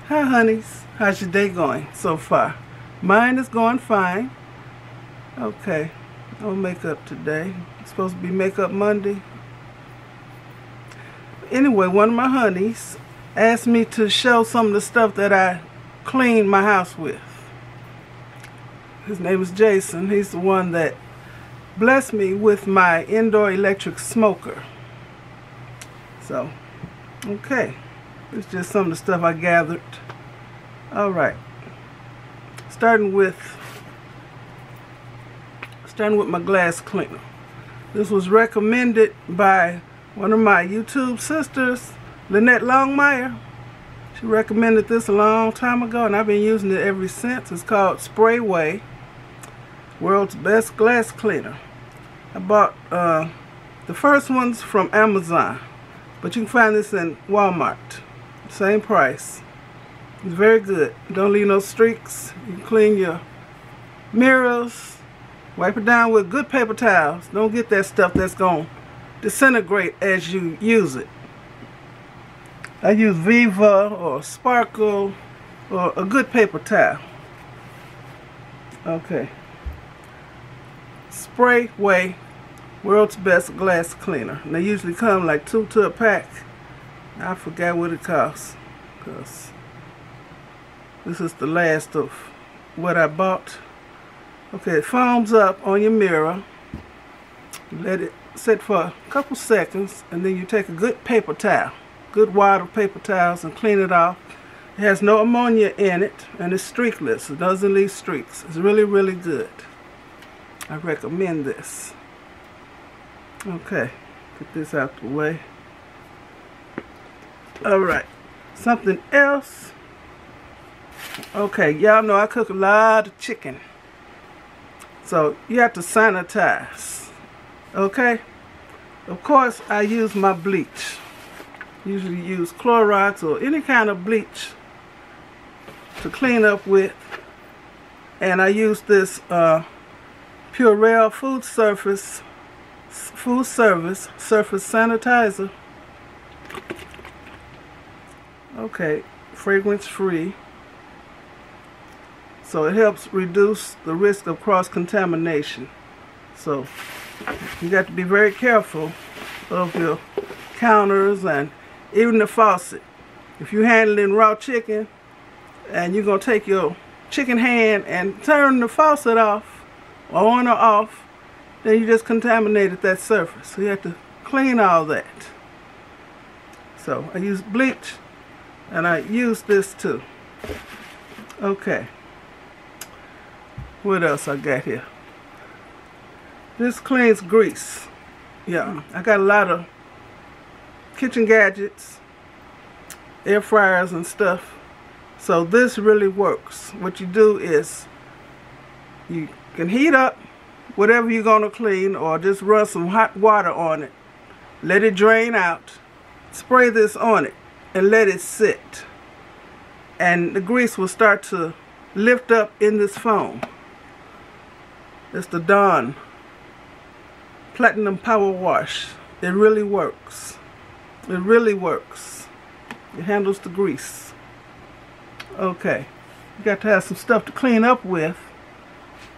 Hi honeys, how's your day going so far? Mine is going fine. Okay, no makeup today. It's supposed to be makeup Monday. Anyway, one of my honeys asked me to show some of the stuff that I cleaned my house with. His name is Jason. He's the one that blessed me with my indoor electric smoker. So, okay. It's just some of the stuff I gathered. Alright. Starting with my glass cleaner. This was recommended by one of my YouTube sisters, Lynette Longmire. She recommended this a long time ago and I've been using it ever since. It's called Sprayway, world's best glass cleaner. I bought the first ones from Amazon, but you can find this in Walmart. Same price. It's very good. Don't leave no streaks. You can clean your mirrors. Wipe it down with good paper towels. Don't get that stuff that's going to disintegrate as you use it. I use Viva or Sparkle or a good paper towel. Okay. Sprayway, world's best glass cleaner. And they usually come like 2 to a pack. I forgot what it costs, because this is the last of what I bought. Okay, it foams up on your mirror. You let it sit for a couple seconds, and then you take a good paper towel, good wad of paper towels, and clean it off. It has no ammonia in it, and it's streakless. It doesn't leave streaks. It's really, really good. I recommend this. Okay, get this out the way. Alright, something else. Okay, y'all know I cook a lot of chicken. So you have to sanitize. Okay? Of course, I use my bleach. Usually use Clorox or any kind of bleach to clean up with. And I use this Purell food service surface sanitizer. Okay, fragrance free. So it helps reduce the risk of cross-contamination. So you got to be very careful of your counters and even the faucet. If you're handling raw chicken and you're going to take your chicken hand and turn the faucet off, or on or off, then you just contaminated that surface. So you have to clean all that. So I use bleach. And I use this too. Okay. What else I got here? This cleans grease. Yeah, I got a lot of kitchen gadgets, air fryers and stuff. So this really works. What you do is you can heat up whatever you're going to clean, or just run some hot water on it. Let it drain out. Spray this on it and let it sit, and the grease will start to lift up in this foam. It's the Dawn Platinum Power Wash. It really works. It really works. It handles the grease. Okay, you got to have some stuff to clean up with.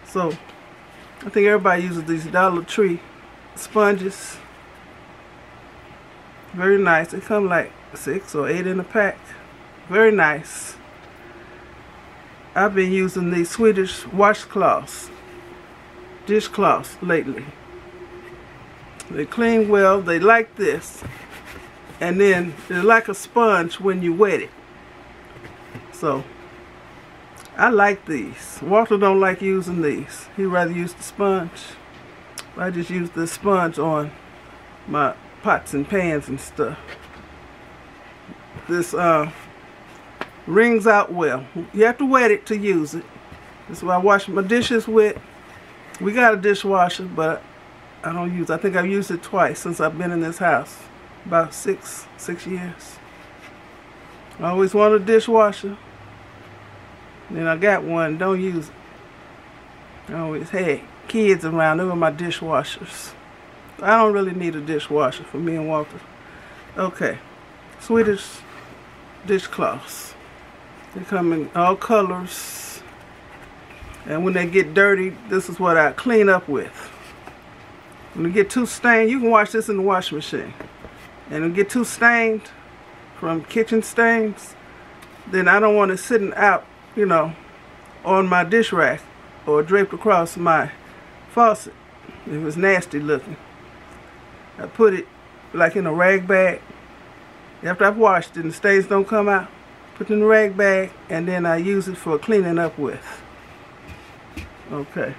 So I think everybody uses these Dollar Tree sponges. Very nice. They come like 6 or 8 in a pack. Very nice. I've been using these Swedish washcloths, dishcloths lately. They clean well. They like this, and then they're like a sponge when you wet it. So I like these. Walter don't like using these. He'd rather use the sponge. I just use the sponge on my pots and pans and stuff. This wrings out well. You have to wet it to use it. That's why I wash my dishes with. We got a dishwasher, but I don't use it. I think I've used it twice since I've been in this house. About six years. I always wanted a dishwasher. Then I got one, don't use it. I always had kids around. They were my dishwashers. I don't really need a dishwasher for me and Walter. Okay. Swedish dishcloths. They come in all colors. And when they get dirty, this is what I clean up with. When they get too stained, you can wash this in the washing machine. And it get too stained from kitchen stains, then I don't want it sitting out, you know, on my dish rack or draped across my faucet. It was nasty looking. I put it like in a rag bag. After I've washed it and the stains don't come out, put it in a rag bag, and then I use it for cleaning up with. Okay.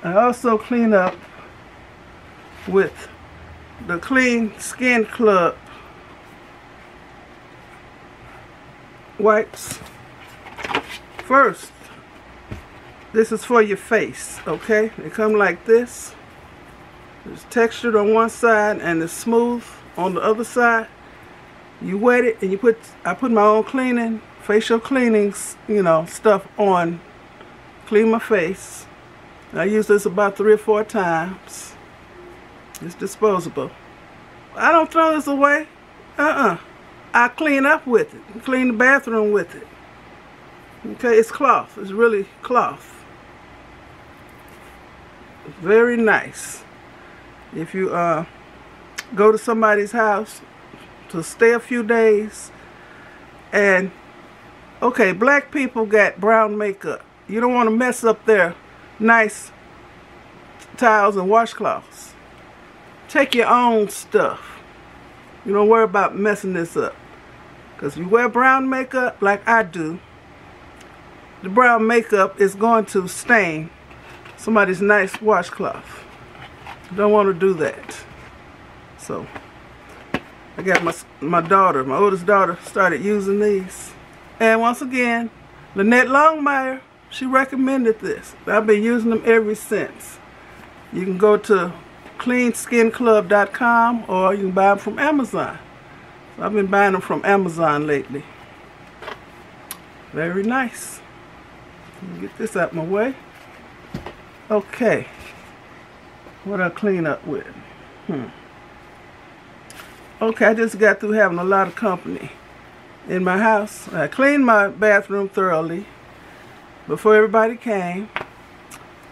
I also clean up with the Clean Skin Club wipes. First, this is for your face, okay? They come like this. It's textured on one side and it's smooth on the other side. You wet it and I put my own cleaning, facial cleanings, you know, stuff on. Clean my face. I use this about 3 or 4 times. It's disposable. I don't throw this away. I clean up with it. Clean the bathroom with it. Okay, it's cloth. It's really cloth. It's very nice. If you go to somebody's house to stay a few days, and okay, black people got brown makeup. You don't want to mess up their nice towels and washcloths. Take your own stuff. You don't worry about messing this up. Because if you wear brown makeup like I do, the brown makeup is going to stain somebody's nice washcloth. You don't want to do that. So, I got my daughter, my oldest daughter, started using these. And once again, Lynette Longmire, she recommended this. I've been using them ever since. You can go to cleanskinclub.com or you can buy them from Amazon. So I've been buying them from Amazon lately. Very nice. Let me get this out my way. Okay. What I clean up with? Okay, I just got through having a lot of company in my house. I cleaned my bathroom thoroughly before everybody came.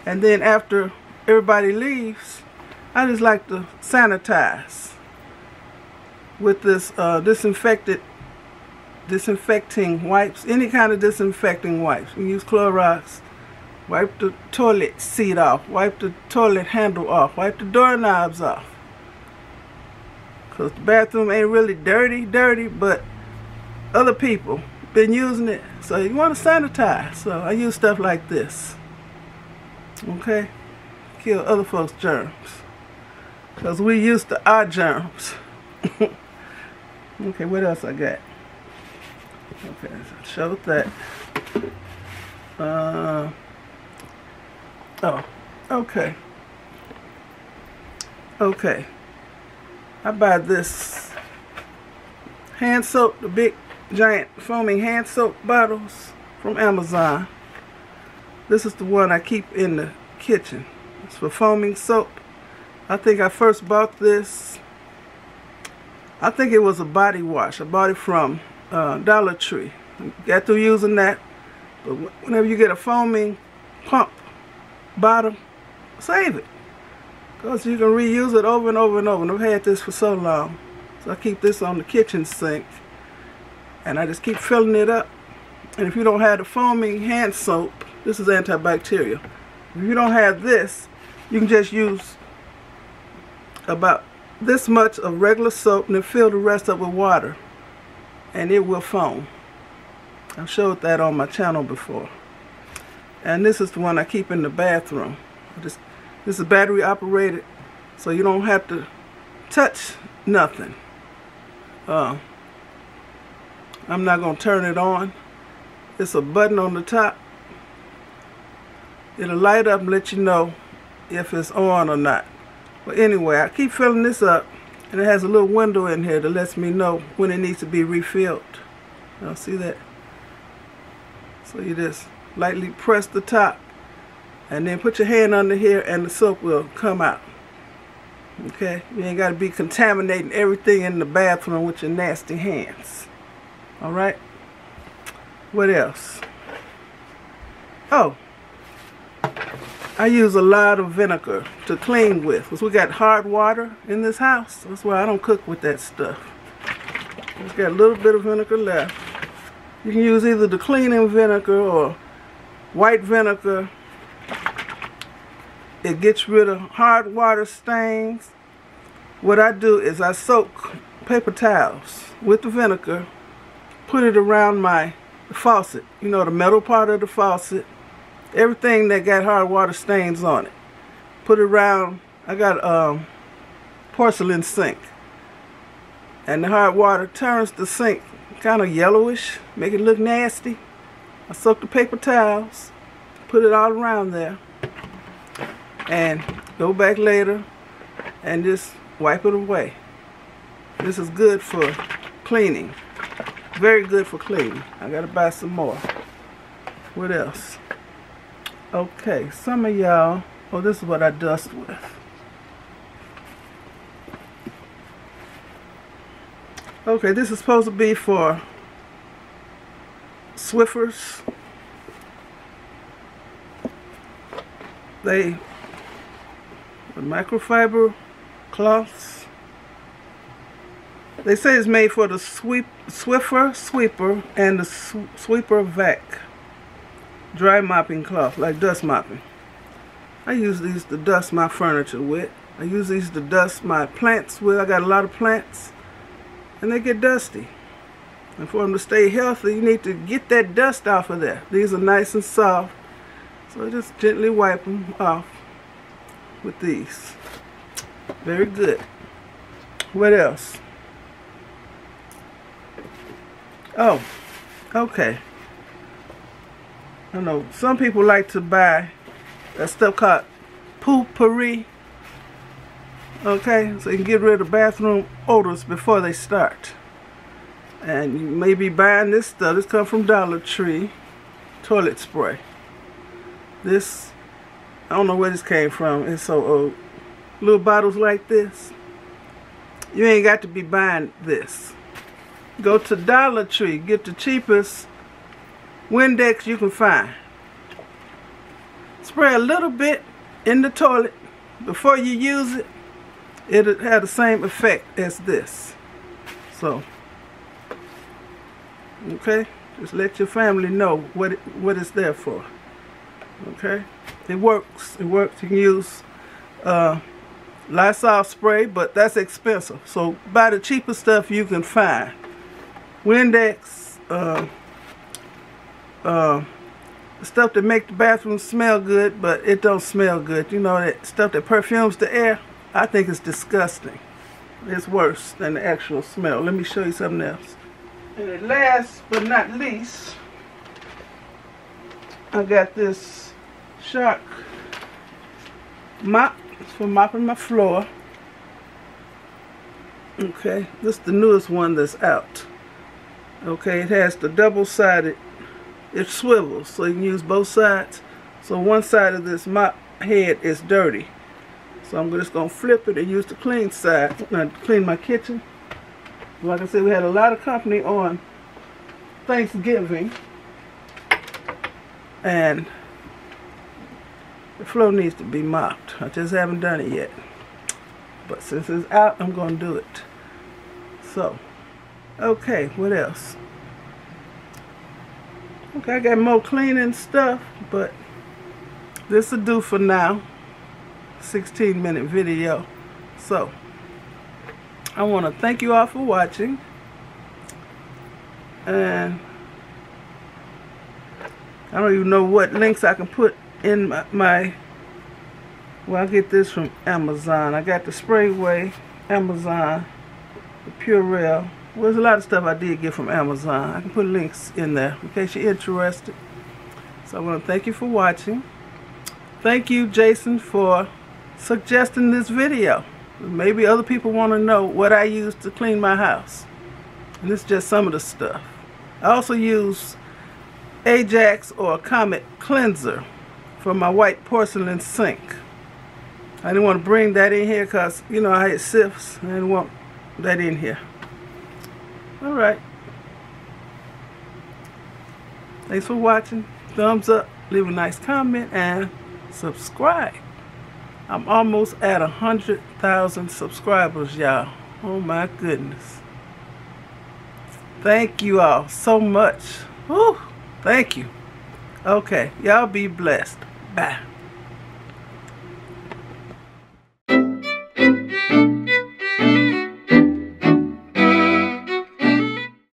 And then after everybody leaves, I just like to sanitize with this disinfecting wipes. Any kind of disinfecting wipes. You can use Clorox. Wipe the toilet seat off. Wipe the toilet handle off. Wipe the doorknobs off. Because the bathroom ain't really dirty, but other people been using it. So you want to sanitize. So I use stuff like this. Okay? Kill other folks' germs. Because we used to our germs. Okay, what else I got? Okay, so show that. Okay. Okay. I buy this hand soap, the big giant foaming hand soap bottles from Amazon. This is the one I keep in the kitchen. It's for foaming soap. I think I first bought this, I think it was a body wash. I bought it from Dollar Tree. Got through using that. But whenever you get a foaming pump bottle, save it. Because you can reuse it over and over and over. And I've had this for so long. So I keep this on the kitchen sink. And I just keep filling it up. And if you don't have the foaming hand soap, this is antibacterial. If you don't have this, you can just use about this much of regular soap and then fill the rest up with water. And it will foam. I've showed that on my channel before. And this is the one I keep in the bathroom. This is battery operated, so you don't have to touch nothing. I'm not going to turn it on. It's a button on the top. It'll light up and let you know if it's on or not. But anyway, I keep filling this up, and it has a little window in here that lets me know when it needs to be refilled. Y'all see that? So you just lightly press the top, and then put your hand under here, and the soap will come out. Okay? You ain't got to be contaminating everything in the bathroom with your nasty hands. Alright? What else? Oh, I use a lot of vinegar to clean with, because we got hard water in this house. That's why I don't cook with that stuff. It's got a little bit of vinegar left. You can use either the cleaning vinegar or white vinegar. It gets rid of hard water stains. What I do is I soak paper towels with the vinegar, put it around my faucet, you know, the metal part of the faucet, everything that got hard water stains on it. Put it around. I got a porcelain sink, and the hard water turns the sink kind of yellowish, make it look nasty. I soak the paper towels, put it all around there, and go back later and just wipe it away. This is good for cleaning. Very good for cleaning. I gotta buy some more. What else? Okay, some of y'all, oh, this is what I dust with. Okay, this is supposed to be for Swiffers. The microfiber cloths. They say it's made for the Swiffer sweeper and the sweeper vac dry mopping cloth, like dust mopping. I use these to dust my furniture with. I use these to dust my plants with. I got a lot of plants and they get dusty. And for them to stay healthy, you need to get that dust off of there. These are nice and soft, so just gently wipe them off with these. Very good. What else? Oh, okay. I know some people like to buy that stuff called potpourri. Okay, so you can get rid of bathroom odors before they start. And you may be buying this stuff. This comes from Dollar Tree. Toilet spray. This, I don't know where this came from. It's so old. Little bottles like this. You ain't got to be buying this. Go to Dollar Tree. Get the cheapest Windex you can find. Spray a little bit in the toilet before you use it. It'll have the same effect as this. So, okay, just let your family know what it's there for. Okay, it works. It works. You can use Lysol spray, but that's expensive. So buy the cheapest stuff you can find. Windex, stuff that make the bathroom smell good, but it don't smell good. You know, that stuff that perfumes the air. I think it's disgusting. It's worse than the actual smell. Let me show you something else. And last but not least, I got this Shark mop. It's for mopping my floor. Okay, this is the newest one that's out. Okay, it has the double-sided, it swivels, so you can use both sides. So one side of this mop head is dirty. So I'm just going to flip it and use the clean side to clean my kitchen. Like I said, we had a lot of company on Thanksgiving. And the floor needs to be mopped. I just haven't done it yet. But since it's out, I'm going to do it. So, okay, what else? Okay, I got more cleaning stuff, but this will do for now. 16-minute video. So, I want to thank you all for watching. And I don't even know what links I can put in my well, I get this from Amazon. I got the Sprayway, Amazon, the Purell. Well, there's a lot of stuff I did get from Amazon. I can put links in there in case you're interested. So I want to thank you for watching. Thank you, Jason, for suggesting this video. Maybe other people want to know what I use to clean my house. And this is just some of the stuff. I also use Ajax or Comet cleanser for my white porcelain sink. I didn't want to bring that in here because, you know, I had sifts. I didn't want that in here. Alright. Thanks for watching. Thumbs up, leave a nice comment, and subscribe. I'm almost at 100,000 subscribers, y'all. Oh my goodness. Thank you all so much. Whew, thank you. Okay, y'all be blessed. Bye.